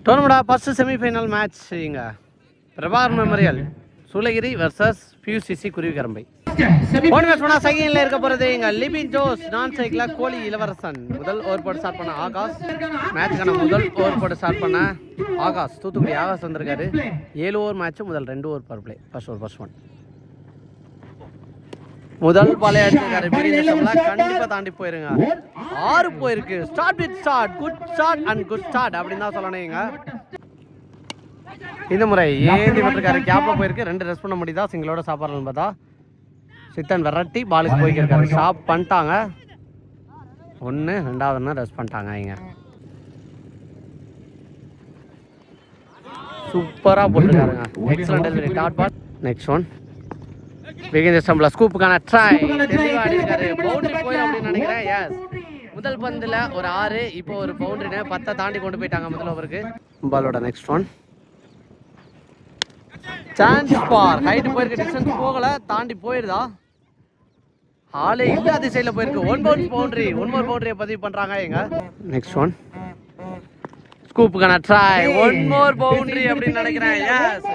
டோர்னமெண்டா first semi-final match இங்க Prabhakar memorial Shoolagiri versus பியூசிசி Kuruvikarambai. போன match பண்ணா செகண்ட்ல இருக்க போறது இங்க லிபின் ஜோஸ் நான் சைக்கிள கோலி இளவரசன். முதல் ஓவர் போட்டு ஸ்டார்ட் பண்ண ஆகாஷ். மேட்சுக்கான முதல் ஓவர் போட்டு ஸ்டார்ட் பண்ண ஆகாஷ், தூத்துக்குடி ஆகாஷ் வந்திருக்காரு. 7 ஓவர் மேட்ச், முதல் 2 over power play. First one முதல் பாலே அடிச்சிருக்காரு. கண்டிப்பா தாண்டி போயிருங்க. 6 போயிருக்கு. Start with start, good start and good start அப்படின்னு தான் சொல்லணுங்க. இந்த முறை ஏந்தி விட்டுருக்காரு, கேப்ல போயிருக்கு. 2 ரெஸ்ட் பண்ண முடியுதா சிங்களோட சாப்பாடுன்னு பார்த்தா சித்தன் வெரைட்டி பாலுக்கு போய்க்கிருக்காரு. ஸ்டாப் பண்ணிட்டாங்க. 1 2வது ரெஸ்ட் பண்ணிட்டாங்க. இங்க சூப்பரா போட்டுருக்காருங்க. Excellent delivery, dot ball. Next one பிகின் ஸ்டம்பில் ஸ்கூப்புக்கான ட்ரை. தெளிவாக அடிக்காரு. பவுண்டரி போயிடும் அப்படின்னு நினைக்கிறேன். எஸ், முதல் பந்தில் ஒரு 6, இப்போ ஒரு பவுண்டரின்னு 10 தாண்டி கொண்டு போயிட்டாங்க முதல் ஓவருக்கு. பாலோட next one chance for height போயிருக்கு. டிஸ்டன்ஸ் போகல, தாண்டி போயிருதா? ஆளே இல்லை, அது சைடில் போயிருக்கு. 1 பவுன்ஸ் பவுண்டரி, 1 மோர் பவுண்டரியை பதிவு பண்ணுறாங்க எங்க. நெக்ஸ்ட் ஒன் ஸ்கூப்புக்கான ட்ரை, 1 மோர் பவுண்டரி அப்படின்னு நினைக்கிறேன். எஸ்,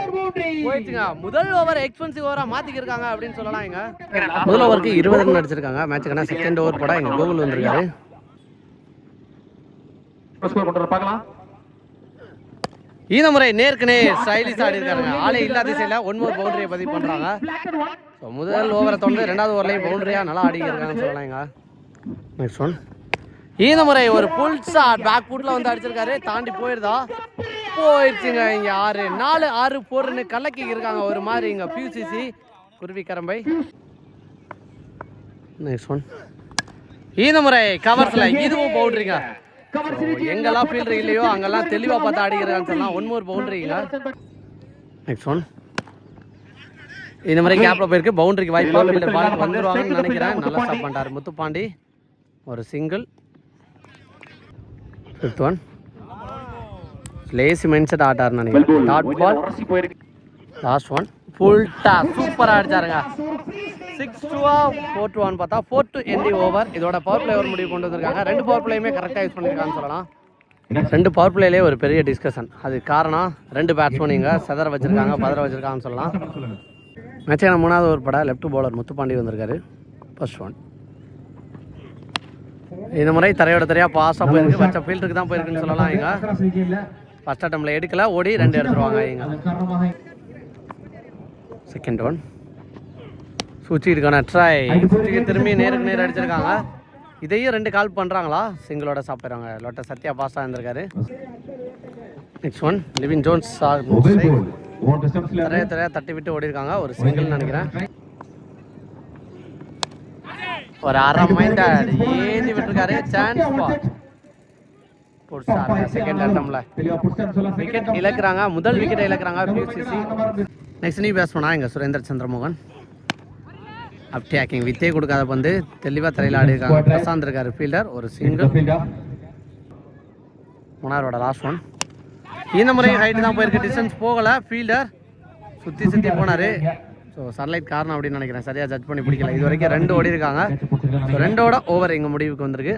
போயிடுச்சுங்க. முதல் ஓவர் எக்ஸ்பென்சிவ் ஓவரா மாத்திக்கிருக்காங்க அப்படின்னு சொல்லலாம். இங்க முதல் ஓவருக்கு 20 ரன் அடிச்சிருக்காங்க. மேட்சுக்கான செகண்ட் ஓவர் போட இங்க கோகுல் வந்திருக்காரு. இந்த முறை நேருக்கு நேர் ஸ்டைலிஷ் ஆடி இருக்காங்க. ஆளே இல்லாத சைடில் 1 மோர் பவுண்டரியை பதிவு பண்றாங்க. முதல் ஓவரை தொடர்ந்து 2வது ஓவர்லையும் பவுண்டரியா நல்லா ஆடி இருக்காங்கன்னு சொல்லலாம். இங்க நெக்ஸ்ட் ஒன் இந்த முறை ஒரு புல் ஷாட் பேக் ஃபுட்ல வந்து அடிச்சிருக்காரு. தாண்டி போயிருதா? போயிடுச்சுங்க. இங்க 6 4 6 4ன்னு கலக்கி இருக்காங்க ஒரு மாதிரி இங்க பியூசிசி குருவிக்கரம்பை. நெக்ஸ்ட் ஒன் இந்த முறை கவர்ஸ்ல இதுவும் பவுண்டரிங்க. எங்கெல்லாம் ஃபீல்டர் இல்லையோ அங்கெல்லாம் தெளிவா பார்த்து ஆடிக்கிறான்னு சொல்லலாம். 1 மோர் பவுண்டரிங்க. நெக்ஸ்ட் ஒன் இந்த மாதிரி கேப்ல போயிருக்கு. பவுண்டரிக்கு வாய்ப்பா ஃபீல்டர் பாலுக்கு வந்துருவாங்கன்னு நினைக்கிறேன். நல்லா ஸ்டாப் பண்ணிட்டாரு முத்துப்பாண்டி. ஒரு single. 5th one lazy mindset ஆட்டாருன்னு நினைக்கிறேன். Dot ball. Last one full top சூப்பராக அடிச்சாருங்க. 6-4-1 பார்த்தா 4 எண்டி ஓவர். இதோட பவர் பிளே ஓவர் முடிவு கொண்டு வந்திருக்காங்க. 2 பவர் பிளேயுமே கரெக்டாக யூஸ் பண்ணியிருக்காங்கன்னு சொல்லலாம். 2 பவர் பிளேலேயே ஒரு பெரிய டிஸ்கஷன். அது காரணம் 2 பேட்ஸ்மேன் இங்கே செதற வச்சிருக்காங்க, பதற வச்சிருக்காங்கன்னு சொல்லலாம். மேட்சான 3வது ஓவர் பட லெஃப்ட் பவுலர் முத்துப்பாண்டி வந்திருக்காரு. ஃபர்ஸ்ட் ஒன் இந்த முறை தரையோட தரையா பாஸாக போயிருக்கு. வச்ச ஃபீல்டுக்கு தான் போயிருக்குன்னு சொல்லலாம். இங்க ஃபர்ஸ்ட் அட்டம்ல எடுக்கல, ஓடி 2 எடுத்துருவாங்க. இங்க செகண்ட் ஒன் சூச்சிக்கான ட்ரை. சூச்சிக்கு திரும்பி நேருக்கு நேர் அடிச்சிருக்காங்க. இதையும் 2 கால் பண்ணுறாங்களா? சிங்கிளோட சாப்பிட்றாங்க. லோட்ட சத்யா பாஸாக இருந்திருக்காரு. நெக்ஸ்ட் ஒன் லிவின் ஜோன்ஸ் தரையா தட்டி விட்டு ஓடி இருக்காங்க. ஒரு சிங்கிள் நினைக்கிறேன். ஒரு அரை மைண்டர் ஏந்தி விட்டுருக்காரு. சான்ஸ் பால் செகண்ட் அட்டம்ல விக்கெட் இழக்கிறாங்க. முதல் விக்கெட்டை இழக்கிறாங்க பியூசிசி. நெக்ஸ்ட் நியூ பேட்ஸ்மேனா இங்க சுரேந்தர் சந்திரமோகன். அப்டேக்கிங் வித்தே கொடுக்காத பந்து தெளிவாக தரையில் ஆடி இருக்காங்க. பிரசாந்த் இருக்காரு ஃபீல்டர். ஒரு சிங்கிள். 3வது லாஸ்ட் ஒன் இந்த முறை ஹைட் தான் போயிருக்கு. டிஸ்டன்ஸ் போகல. ஃபீல்டர் சுற்றி போனாரு. ஸோ சன்லைட் காரணம் அப்படின்னு நினைக்கிறேன். சரியாக ஜட்ஜ் பண்ணி பிடிக்கல. இது வரைக்கும் 2 ஓடி இருக்காங்க. ஸோ 2ஓட ஓவர் எங்கள் முடிவுக்கு வந்திருக்கு.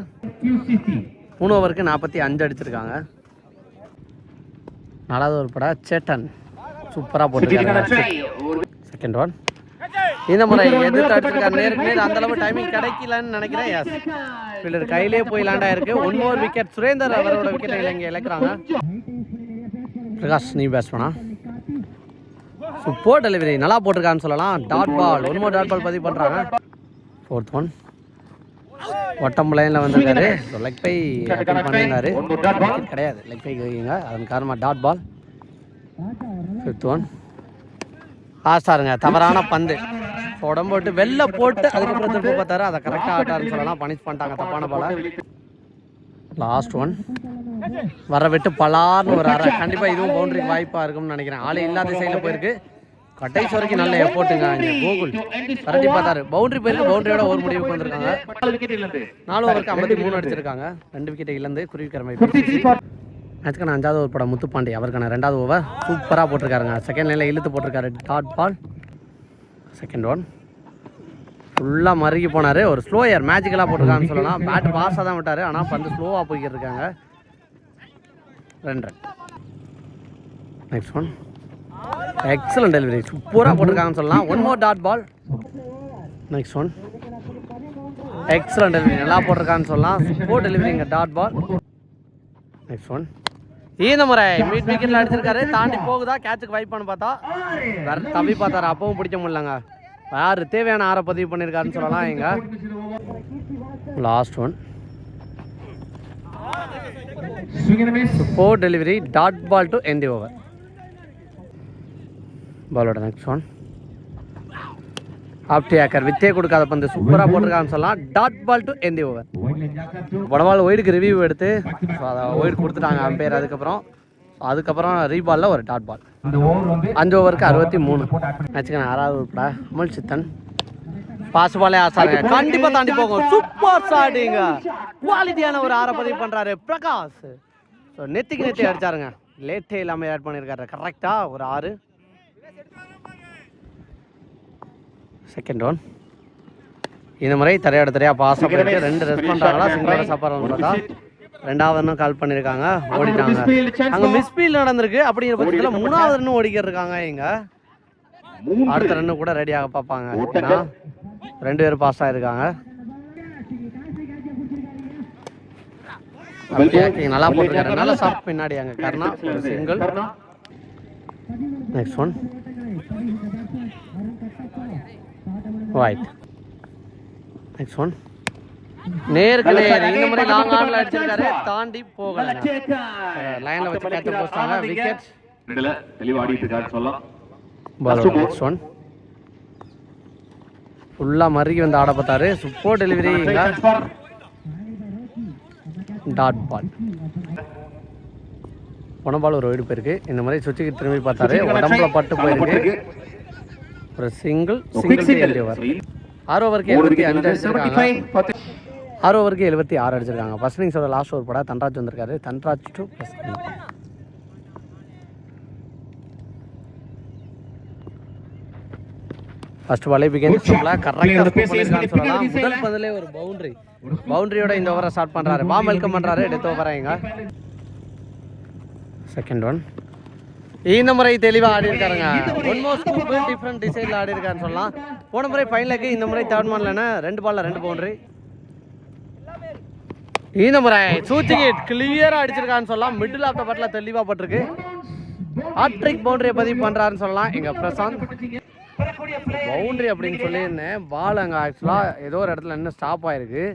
3 ஓவருக்கு 45 அடிச்சிருக்காங்க. 4வது ஓவர் பட சேட்டன் சூப்பராக போட்டுருக்காங்க. செகண்ட் ஒன் இந்த முறை எதிர்த்து அடிச்சிருக்காரு. நேருக்கு நேர் அந்த அளவு டைமிங் கிடைக்கலன்னு நினைக்கிறேன். எஸ், ஃபீல்டர் கையிலே போய் லேண்டா இருக்கு. 1 மோர் விக்கெட். சுரேந்தர் அவரோட விக்கெட்டை இங்கே இழக்கிறாங்க. பிரகாஷ் நியூ பேட்ஸ்மேனா சூப்பர் டெலிவரி நல்லா போட்டிருக்கான்னு சொல்லலாம். டாட் பால். 1 மோர் டாட் பால் பதிவு பண்ணுறாங்க. 4th ஒன் ஒட்டம் லைனில் வந்திருக்காரு. லெக் பை பண்ணியிருந்தாரு. கிடையாது, லெக் பை வைங்க. அதன் காரணமாக டாட் பால். 5th one ஆஸ்டாருங்க. தவறான பந்து உடம்பு போட்டு வெளில போட்டு அதுக்கப்புறம் திரும்ப பார்த்தாரு. அதை கரெக்டாக ஆட்டாருன்னு சொல்லலாம். பனிஷ் பண்ணிட்டாங்க தப்பான பால. லாஸ்ட் ஒன் வர விட்டு பலார்னு ஒரு அரை. கண்டிப்பாக இதுவும் பவுண்டரிக்கு வாய்ப்பாக இருக்கும்னு நினைக்கிறேன். ஆளே இல்லாத சைடில் போயிருக்கு. கடைசி வரைக்கும் நல்ல எஃபோர்ட்டுங்க. கோகுல் கரண்டி பார்த்தாரு. பவுண்டரி போயிருக்கு. பவுண்டரியோட ஒரு முடிவுக்கு வந்திருக்காங்க. 4 ஓவருக்கு 53 அடிச்சிருக்காங்க. 2 விக்கெட்டை இழந்து குருவிக்கரம்பை. மேட்சுக்கான 5வது ஓவர் பட முத்துப்பாண்டி அவருக்கான 2வது ஓவர் சூப்பராக போட்டிருக்காருங்க. செகண்ட் லைனில் இழுத்து போட்டிருக்காரு. Dot ball. செகண்ட் ஒன் ஃபுல்லாக மறுகி போனார். ஒரு ஸ்லோயர் மேஜிக்கலாக போட்டிருக்காங்கன்னு சொல்லலாம். பேட் பாஸாக தான் விட்டார். ஆனால் பந்து ஸ்லோவாக போய்கிட்டு இருக்காங்க. 2 run. Next one excellent delivery, சூப்பராக போட்டிருக்காங்கன்னு சொல்லலாம். One more dot ball. Next one excellent delivery, நல்லா போட்டிருக்கான்னு சொல்லலாம். சூப்பர் டெலிவரிங்க, டாட் பால். நெக்ஸ்ட் ஒன் இந்த முறை மீட் விக்கெட்டில் அடிச்சிருக்காரு. தாண்டி போகுதா, கேட்சுக்கு வைப் பண்ண பார்த்தா வேற தவி பார்த்தாரு, அப்பவும் பிடிக்க முடியலங்க. யார் தேவையான ஆரை பதிவு பண்ணியிருக்காருன்னு சொல்லலாம். இங்க last one super delivery, dot ball to end the over. பாலோட நெக்ஸ்ட் ஒன் ஆப்டி ஏக்கர், வித்தே கொடுக்காத பந்து சூப்பராக போட்டிருக்கான்னு சொல்லலாம். Dot ball to end the over. படவால் ஒயிடுக்கு ரிவ்யூ எடுத்து அதை ஒயிடு கொடுத்துட்டாங்க அம்பையர். அதுக்கப்புறம் ரீபாலில் ஒரு டாட் பால். 5 ஓவருக்கு 63. மேட்சுக்கு 6வது உட்பட அமல் சித்தன் பாஸ் பாலே ஆசாருங்க, கண்டிப்பாக தாண்டி போகும். சூப்பர் ஸ்டார்டிங்க, குவாலிட்டியான ஒரு ஆரை பதிவு பண்ணுறாரு பிரகாஷ். ஸோ நெத்திக்கு நெத்தி அடிச்சாருங்க, லேட்டே இல்லாமல் ஆட் பண்ணியிருக்காரு. கரெக்டாக ஒரு 6. செகண்ட் ஒன் இந்த முறை தரையோட தரையாக பாஸ் பண்ணிட்டு 2 ரெஸ்ட் பண்ணுறாங்களா, சிங்கிளோட சப்பர் பார்த்தா 2வது கால் பண்ணியிருக்காங்க, ஓடிட்டாங்க. அங்கே மிஸ்பீல் நடந்திருக்கு. அப்படிங்கிற பட்சத்தில் 3வது ரன்னு ஓடிக்கிட்டு இருக்காங்க. இங்கே அடுத்த ரன்னு கூட ரெடியாக பார்ப்பாங்க. ஏன்னா 2 பேர் பாஸ் ஆகிருக்காங்க. நல்லா போட்டிருக்காரு, நல்லா சாப்பிட்டு பின்னாடி அங்கே கர்ணா ஒரு single. Next one white. Next one நேருக்கு நேர், இந்த மாதிரி லாங் ஆன்ல அடிச்சிருக்காரு, தாண்டி போகல. லைன்ல வச்சு கேட்ச் போட்டாங்க, விக்கெட். தெளிவா ஆடிட்டு இருக்காரு சொல்லலாம். நெக்ஸ்ட் ஒன் ஃபுல்லா மறுகி வந்து ஆட பார்த்தாரு. Super delivery, dot ball. போன பால் ஒரு ஒயிடு போயிருக்கு. இந்த மாதிரி சுவிட்சுக்கு திரும்பி பார்த்தாரு, உடம்புல பட்டு போயிருக்கு. ஒரு சிங்கிள் எண்ட் ஓவர். 6 ஓவருக்கு 75 அடிச்சிருக்காங்க. 6 ஓவருக்கு 76 அடிச்சிருக்காங்க. ஃபர்ஸ்ட் இன்னிங்ஸோட லாஸ்ட் ஓவர் பட தன்ராஜ் வந்திருக்காரு. தன்ராஜ் டு ஃபர்ஸ்ட் பாலே பிகின் கரெக்டாக பண்ணியிருக்கான்னு சொல்லலாம். முதல் பந்திலே ஒரு பவுண்டரியோட இந்த ஓவரை ஸ்டார்ட் பண்ணுறாரு. பாம் வெல்கம் பண்ணுறாரு, டெத் ஓவராங்க. செகண்ட் ஒன் இந்த முறை தெளிவாக ஆடி இருக்காருங்க. ஆல்மோஸ்ட் டிஃப்ரெண்ட் டிசைனில் ஆடி இருக்காருன்னு சொல்லலாம். போன முறை ஃபைனலுக்கு, இந்த முறை தேர்ட் மான்லன்னா 2 பால்ல 2 பவுண்டரி. இந்த முறை சூச்சிக்கு கிளியராக அடிச்சிருக்கான்னு சொல்லலாம். மிடில் ஆஃப் த பட்டில் தெளிவாக பட்டிருக்கு. ஹாட்ரிக் பவுண்டரியை பதிவு பண்ணுறாருன்னு சொல்லலாம். எங்கள் பிரசாந்த் பவுண்டரி அப்படின்னு சொல்லியிருந்தேன். பால் அங்கே ஆக்சுவலாக ஏதோ ஒரு இடத்துல இன்னும் ஸ்டாப் ஆகிருக்கு.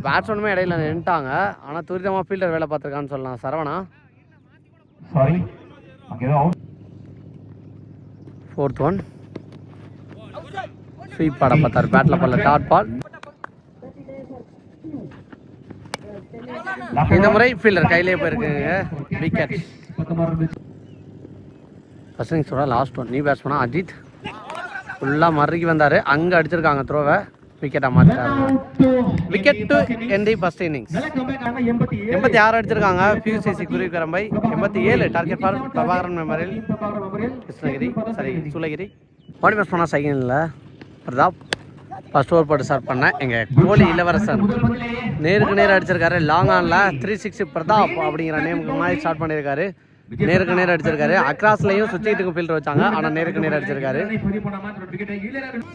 பேட்ஸ்மேனுமே இடையில நின்ட்டாங்க. ஆனால் துரிதமாக ஃபீல்டர் வேலை பார்த்துருக்கான்னு சொல்லலாம். சரவணா ஃபோர்த் ஒன் ஸ்வீப் பாட பார்த்தாரு, பேட்டில் பல்ல டாட் பால். இந்த முறை ஃபீல்டர் கையிலே போயிருக்குங்க, விக்கெட். ஃபர்ஸ்ட் இன்னிங்ஸோட லாஸ்ட் ஒன் நியூ பேட்ஸ்மேனா அஜித் ஃபுல்லாக மறுக்கி வந்தார். அங்கே அடிச்சிருக்காங்க த்ரோவை, விக்கெட்டாக மாற்றிட்டாங்க. Wicket to end the first innings. 86 அடிச்சிருக்காங்க PUCC Kuruvikarambai. 87 target for Prabhakaran memorial Soolagiri. பாடி பேட்ஸ்மேனா செகண்டில் பிரதாப். ஃபர்ஸ்ட் ஓவர் போட்டு ஸ்டார்ட் பண்ணேன். எங்கள் கோலி இளவரசன் நேருக்கு நேர் அடிச்சிருக்காரு. லாங் ஆனில் 360 பிரதாப் அப்படிங்கிற நேமுக்கு மாதிரி ஸ்டார்ட் பண்ணியிருக்காரு. நேருக்கு நேர் அடிச்சிருக்காரு. அக்ராஸ்லையும் சுற்றிட்டுக்கு ஃபீல்டர் வச்சாங்க, ஆனால் நேருக்கு நேர் அடிச்சிருக்காரு.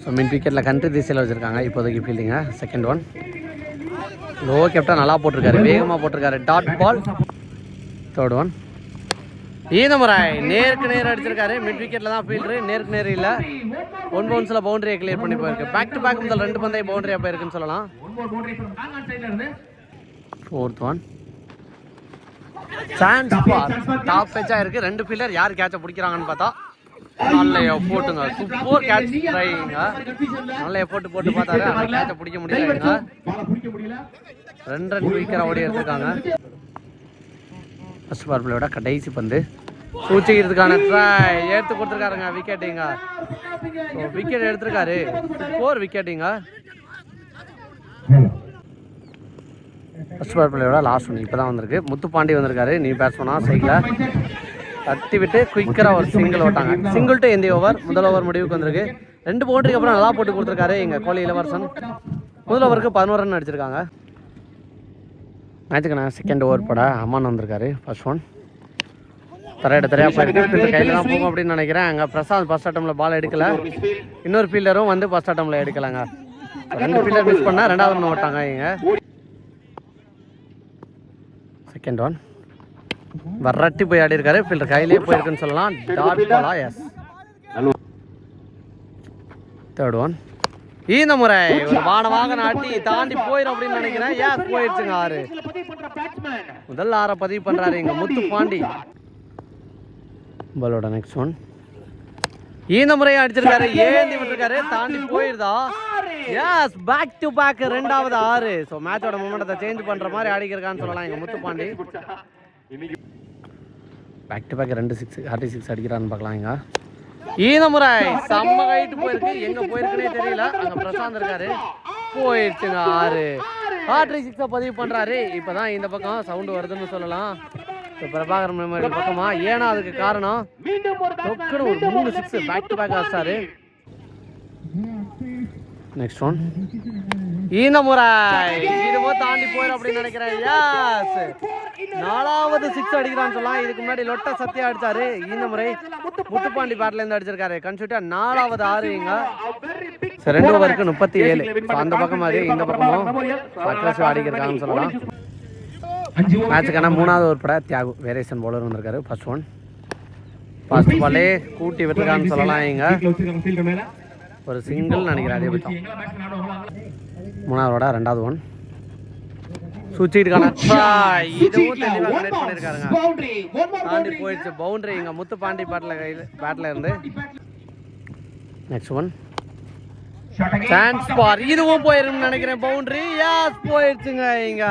ஸோ மின் விக்கெட்டில் கண்ட்ரி திசையில் வச்சுருக்காங்க இப்போதைக்கு ஃபீல்டிங்க. செகண்ட் ஒன் லோ கேப்டன் நல்லா போட்டிருக்காரு, வேகமாக போட்டிருக்காரு, டாட் பால். தேர்ட் ஒன் இந்த முறை நேருக்கு நேர் அடிச்சிருக்காரு. மிட் விக்கெட்டில் தான் ஃபீல்டரு, நேருக்கு நேர் இல்லை. 1 பவுன்ஸில் பவுண்டரியை கிளியர் பண்ணி போயிருக்கு. பேக் டு பேக் முதல் 2 பந்தை பவுண்டரியாக போயிருக்குன்னு சொல்லலாம். Fourth one chance for top பேட்சாக இருக்குது. 2 ஃபீல்டர் யார் கேட்சை பிடிக்கிறாங்கன்னு பார்த்தா நல்ல எஃபோர்ட்டுங்க, சூப்பர் கேட்ச் ட்ரைங்க. நல்ல எஃபோர்ட் போட்டு பார்த்தாரு, ஆனால் கேட்சை பிடிக்க முடியலைங்க. 2 ரன் குயிக்கராக ஓடி எடுத்துருக்காங்க. ஃபர்ஸ்ட் பால் பிளேயோட கடைசி பந்து சூச்சிக்கிறதுக்கான ட்ரை எடுத்து கொடுத்துருக்காருங்க. விக்கெட்டிங்க, விக்கெட் எடுத்திருக்காரு. 4 விக்கெட்டிங்க. ஃபர்ஸ்ட் பால் பிளேயோட லாஸ்ட் ஒன் இப்போ தான் வந்திருக்கு. முத்துப்பாண்டி வந்திருக்காரு, நீ பேட்ஸ்மேனா சைக்கில் தட்டி விட்டு குயிக்கராக ஒரு சிங்கிள் ஓட்டாங்க. சிங்கிள் டு எந்த ஓவர். முதல் ஓவர் முடிவுக்கு வந்திருக்கு. 2 பவுண்டரிக்கு அப்புறம் நல்லா போட்டு கொடுத்துருக்காரு எங்கள் கோலி இளவரசன். முதல் ஓவருக்கு 11 ரன் அடிச்சிருக்காங்க. மேட்சுக்கு நான் செகண்ட் ஓவர் போட அம்மான் வந்திருக்காரு. ஃபர்ஸ்ட் ஒன் தரையா போயிருக்கு. ஃபீல்டர் கையில் தான் போகும் அப்படின்னு நினைக்கிறேன். அங்கே பிரசாந்த் ஃபர்ஸ்ட் அட்டம்ல பால் எடுக்கல, இன்னொரு ஃபீல்டரும் வந்து ஃபர்ஸ்ட் அட்டம்ல எடுக்கலாங்க. 2 ஃபீல்டர் மிஸ் பண்ணா 2வது ஒன்று ஓட்டாங்க இங்க. செகண்ட் ஒன் வரட்டி போய் ஆடி இருக்காரு. ஃபீல்டர் கையிலே போயிருக்குன்னு சொல்லலாம். டாட் பாலா? எஸ். தேர்ட் ஒன் இந்த முறை ஒரு வானவாக நாட்டி தாண்டி போயிடும் அப்படின்னு நினைக்கிறேன். ஏன் போயிடுச்சுங்க 6. முதல் 6 பதிவு பண்றாரு இங்க முத்து பாண்டி. பாலோட நெக்ஸ்ட் ஒன் இந்த முறையை அடிச்சிருக்காரு, ஏந்தி விட்டுருக்காரு, தாண்டி போயிருதா? எஸ், பேக் டு பேக் 2வது 6. ஸோ மேட்சோட மூமெண்டத்தை சேஞ்ச் பண்ற மாதிரி ஆடிக்கிறக்கான்னு சொல்லலாம் எங்க முத்து பாண்டி. பேக் டு பேக் 2 6 46 அடிக்கிறான்னு பார்க்கலாம் இங்க. இந்த முறை செம்ம கைட்டு போயிருக்கு, எங்க போயிருக்குன்னே தெரியல. அங்க பிரசாந்த் இருக்காரு, போயிடுச்சுங்க 6. ஹார்ட்ரிக் 6 பதிவு பண்றாரு. இப்பதான் இந்த பக்கம் சவுண்ட் வருதுன்னு சொல்லலாம். பிரபாகர் மெமோரியல் பக்கமா. ஏன்னா அதுக்கு காரணம் டொக்குன்னு ஒரு 3 6 பேக் டு பேக் ஆச்சாரு. நெக்ஸ்ட் ஒன் இந்த முறை இதுவோ தாண்டி போயிடும் அப்படின்னு நினைக்கிறேன். எஸ், 4வது 6 அடிக்கிறான்னு சொல்லலாம். இதுக்கு முன்னாடி லொட்ட சத்தியா அடிச்சாரு. இந்த முறை முத்துப்பாண்டி பேட்ல இருந்து அடிச்சிருக்காரு. கன்சூட்டா 4வது 6 இங்க. 2 ஓவருக்கு 37. அந்த பக்கம் மாதிரி இந்த பக்கமும் அக்ரஸிவ் ஆடிக்கிறாங்கன்னு சொல்லலாம். மேட்சுக்கான 3வது ஓவர் பட தியாகு வேரியேஷன் பவுலர் வந்திருக்காரு. ஃபர்ஸ்ட் பாலே கூட்டி விட்டுருக்கான்னு சொல்லலாம் இங்க. ஒரு சிங்கிள் நினைக்கிறேன். அதே பட்சம் 3வது 2வது ஒன் சுச்சிட்டுக்கான இதுவும் தெளிவாக கனெக்ட் பண்ணியிருக்காருங்க. தாண்டி போயிடுச்சு பவுண்டரி இங்க முத்து பாண்டி பேட்ல இருந்து. நெக்ஸ்ட் ஒன் சான்ஸ் பார், இதுவும் போயிருன்னு நினைக்கிறேன். பவுண்டரி யாஸ் போயிடுச்சுங்க இங்க.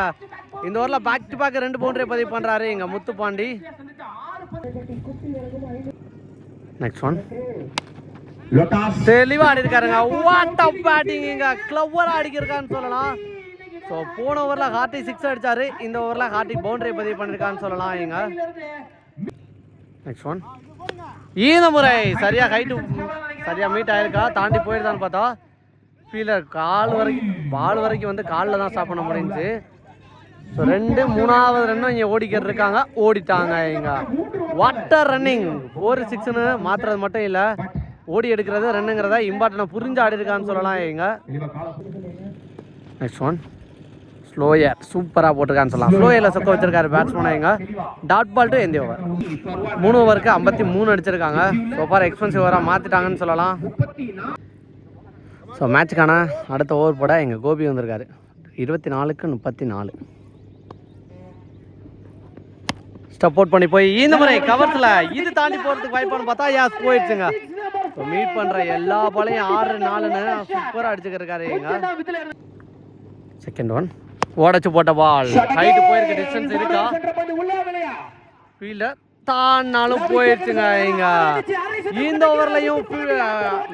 இந்த ஓவர்ல பேக் டு பேக் 2 பவுண்டரி பதிவு பண்றாரு இங்க முத்து பாண்டி. நெக்ஸ்ட் ஒன் தெளிவா ஆடி இருக்காருங்க. வாட் அ பேட்டிங் இங்க, கிளவரா அடிக்கிருக்கான்னு சொல்லலாம். ஸோ போன ஓவரில் ஹார்டிக் 6 அடிச்சாரு, இந்த ஓவரில் ஹார்டிக் பவுண்டரி பதிவு பண்ணியிருக்கான்னு சொல்லலாம் இங்க. நெக்ஸ்ட் ஒன் இந்த முறை சரியா ஹைட்டு சரியா மீட் ஆயிருக்கா, தாண்டி போயிருதான்னு பார்த்தா ஃபீல்டர் பால் வரைக்கும் வந்து காலில் தான் ஸ்டாப் பண்ண முடிஞ்சுச்சு. ஸோ 2 3வது ரன்னும் இங்கே ஓடிக்கிட்டு இருக்காங்க, ஓடிட்டாங்க இங்க. வாட்டர் ரன்னிங் 4 6ன்னு மாத்துறது மட்டும் இல்லை, ஓடி எடுக்கிறது ரன்னுங்கிறத இம்பார்ட்டன்ட் புரிஞ்சு ஆடி இருக்கான்னு சொல்லலாம் இங்க. நெக்ஸ்ட் ஒன் ஸ்லோயர் சூப்பராக போட்டிருக்கான்னு சொல்லலாம். ஸ்லோயரில் சொக்க வச்சிருக்காரு பேட்ஸ்மேனை இங்க. டாட் பால் டு எந்த ஓவர். 3 ஓவருக்கு 53 அடிச்சிருக்காங்க. ஸோ ஃபார் எக்ஸ்பென்சிவ் ஓவராக மாற்றிட்டாங்கன்னு சொல்லலாம். ஸோ மேட்சுக்கான அடுத்த ஓவர் போட எங்கள் கோபி வந்திருக்காரு. 24க்கு 34 சப்போர்ட் பண்ணி போய் இந்த முறை கவர்ஸில் இது தாண்டி போகிறதுக்கு வாய்ப்பானு பார்த்தா யாஸ் போயிடுச்சுங்க. ஸோ மீட் பண்ணுற எல்லா பாலையும் 6-4ன்னு சூப்பராக அடிச்சுக்கிருக்காரு இங்க. செகண்ட் ஒன் உடச்சு போட்ட பால் ஹைட்டு போயிருக்கு, டிஸ்டன்ஸ் இருக்கா, ஃபீல்டர் தானாலும் போயிடுச்சுங்க இங்க. இந்த ஓவர்லையும்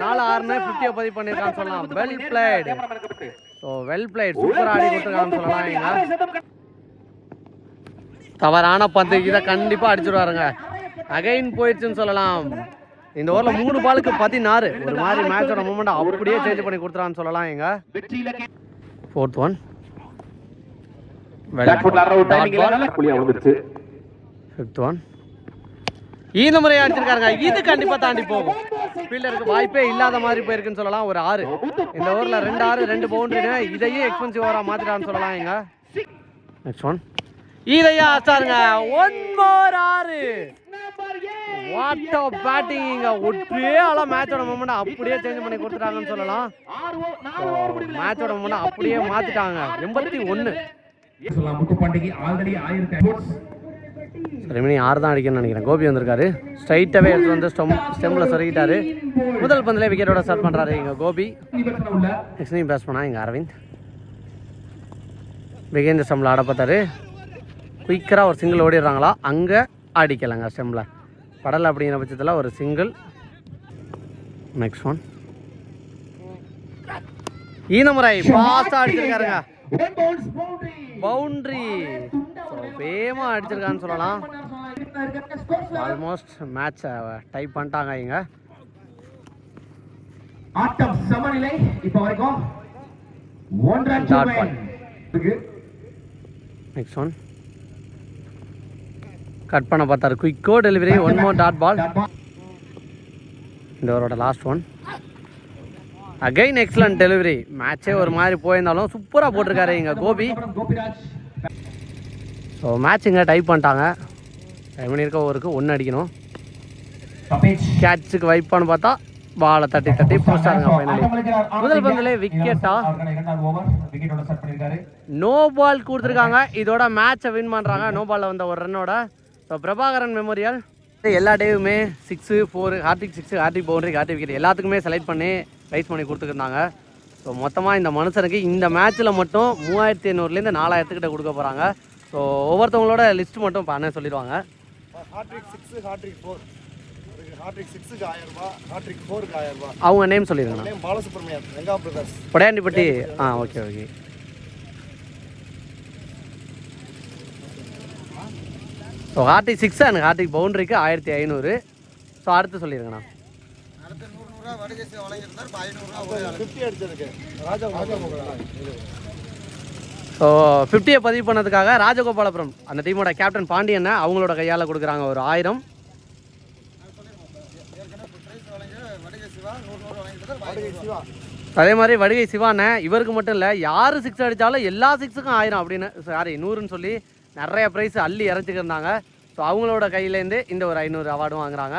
4-6ன்னு 50 பதிவு பண்ணியிருக்கான்னு சொல்லலாம். Well plate. So well plate, சூப்பராக ஆடி கொடுத்துருக்கான்னு சொல்லலாம் இங்க. தவறான பந்து இதை கண்டிப்பாக அடிச்சுடுவாருங்க. அகைன் போயிடுச்சுன்னு சொல்லலாம். இந்த ஓவரில் 3 பாலுக்கு 16. ஒரு மாதிரி மேட்சோட மூமெண்ட் அப்படியே சேஞ்ச் பண்ணி கொடுத்துறான்னு சொல்லலாம் இங்க. ஃபோர்த் ஒன் ஃபிஃப்த் ஒன் இந்த முறையை அடிச்சிருக்காருங்க. இது கண்டிப்பா தாண்டி போகும், ஃபீல்டருக்கு வாய்ப்பே இல்லாத மாதிரி போயிருக்குன்னு சொல்லலாம். ஒரு 6 இந்த ஓவரில் 2 6 2 பவுண்டரின்னு இதையே எக்ஸ்பென்சிவ் ஓவராக மாற்றிட்டான்னு சொல்லலாம் இங்க. நெக்ஸ்ட் ஒன் இதையா ஆச்சாருங்க. 1 more 6. வாட் ஆஃப் பேட்டிங் இங்க. ஒற்றே ஆளா மேட்சோட மூமெண்ட் அப்படியே சேஞ்ச் பண்ணி கொடுத்துட்டாங்கன்னு சொல்லலாம். மேட்சோட மூமெண்ட் அப்படியே மாத்திட்டாங்க. 81 ரெமினிங் 6 தான் அடிக்கணும்னு நினைக்கிறேன். கோபி வந்திருக்காரு, ஸ்ட்ரைட்டாகவே எடுத்து வந்து ஸ்டெம்பில் சொருகிட்டாரு. முதல் பந்தில் விக்கெட்டோட ஸ்டார்ட் பண்ணுறாரு இங்கே கோபி. நெக்ஸ்ட் பேஸ் பண்ணா இங்கே அரவிந்த் பிகேந்த ஸ்டெம்பில் ஆட பார்த்தாரு. குயிக்கராக ஒரு சிங்கிள் ஓடிடுறாங்களா, அங்கே அடிக்கலைங்க ஸ்டெம்பில் படலை அப்படிங்கிற பட்சத்தில் ஒரு சிங்கிள். நெக்ஸ்ட் ஒன் இந்த முறை ஃபாஸ்ட்டாக அடிச்சிருக்காருங்க, பவுண்டரி. வேகமாக அடிச்சிருக்கான்னு சொல்லலாம். ஆல்மோஸ்ட் மேட்ச் டைப் பண்ணிட்டாங்க இங்க. ஆட்டம் சமநிலை இப்போ வரைக்கும் 1-2. நெக்ஸ்ட் ஒன் கட் பண்ண பார்த்தாரு. Quicker delivery. One more dot ball. இந்த ஓவரோட last one. Again excellent delivery. மேட்சே ஒரு மாதிரி போயிருந்தாலும் சூப்பராக போட்டிருக்காரு இங்கே கோபி. ஸோ மேட்ச் இங்கே டைப் பண்ணிட்டாங்க. டைம் பண்ணியிருக்க ஓவருக்கு 1 அடிக்கணும். கேட்சுக்கு வைப்பான்னு பார்த்தா பாலை தட்டி போஸ்டாருங்க ஃபைனலி. முதல் பந்திலே விக்கெட்டா? நோ பால் கொடுத்துருக்காங்க. இதோட மேட்சை வின் பண்ணுறாங்க நோ பாலில் வந்த ஒரு ரன்னோட. ஸோ பிரபாகரன் மெமோரியல் எல்லா டேவுமே 6, 4, ஹார்டிக் 6, ஹார்டிக் பவுண்டரி, ஹார்டிக் விக்கெட் எல்லாத்துக்குமே செலக்ட் பண்ணி ப்ரைஸ் பண்ணி கொடுத்துருந்தாங்க. ஸோ மொத்தமாக இந்த மனுஷனுக்கு இந்த மேட்ச்சில் மட்டும் 3500லேருந்து 4000 கிட்ட கொடுக்க போகிறாங்க. ஸோ ஒவ்வொருத்தவங்களோட லிஸ்ட் மட்டும் பண்ண சொல்லிடுவாங்க. அவங்க நேம் சொல்லிடுங்க. Podaiyandipatti. Okay. So Hardik 6 and Hardik பவுண்டரிக்கு 1500. ஸோ அடுத்து சொல்லிடுங்கண்ணா. ஸோ 50 பதிவு பண்ணதுக்காக ராஜகோபாலபுரம் அந்த டீமோட கேப்டன் பாண்டியனை அவங்களோட கையால் கொடுக்குறாங்க ஒரு 1000. அதே மாதிரி வடிகை சிவானே இவருக்கு மட்டும் இல்லை, யார் 6 அடித்தாலும் எல்லா 6க்கும் 1000 அப்படின்னு, சாரி 100ன்னு சொல்லி நிறைய ப்ரைஸ் அள்ளி இறச்சிக்கிருந்தாங்க. ஸோ அவங்களோட கையிலேருந்து இந்த ஒரு 500 அவார்டும் வாங்குறாங்க.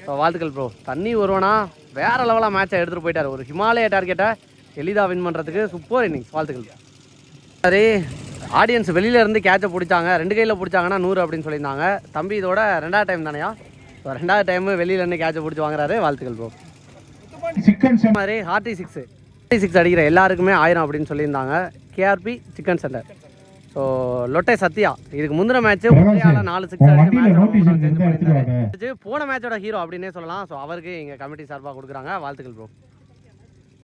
ஸோ வாழ்த்துக்கள் ப்ரோ. தண்ணி வருவானா வேறு லெவலாக மேட்சை எடுத்துகிட்டு போயிட்டார். ஒரு ஹிமாலய டார்கெட்டை எளிதாக வின் பண்ணுறதுக்கு சூப்பர் இன்னிங்ஸ். வாழ்த்துக்கள். சரி, ஆடியன்ஸ் வெளியிலேருந்து கேட்சை பிடிச்சாங்க. 2 கையில் பிடிச்சாங்கன்னா 100 அப்படின்னு சொல்லியிருந்தாங்க. தம்பி இதோட 2வது டைம் தானையா? ஸோ 2வது டைமு வெளியிலேருந்து கேட்சை பிடிச்சி வாங்குறாரு. வாழ்த்துக்கள் ப்ரோ. மாதிரி ஹார்டிக் 6 அடிக்கிற எல்லாருக்குமே 1000 அப்படின்னு சொல்லியிருந்தாங்க. KRP chicken centre. ஸோ லொட்டை சத்யா இதுக்கு முந்தின மேட்ச்சு 4 6 அடிச்சு போன மேட்சோட ஹீரோ அப்படின்னே சொல்லலாம். ஸோ அவருக்கு எங்கள் கமிட்டி சார்பாக கொடுக்குறாங்க. வாழ்த்துக்கள் ப்ரோ.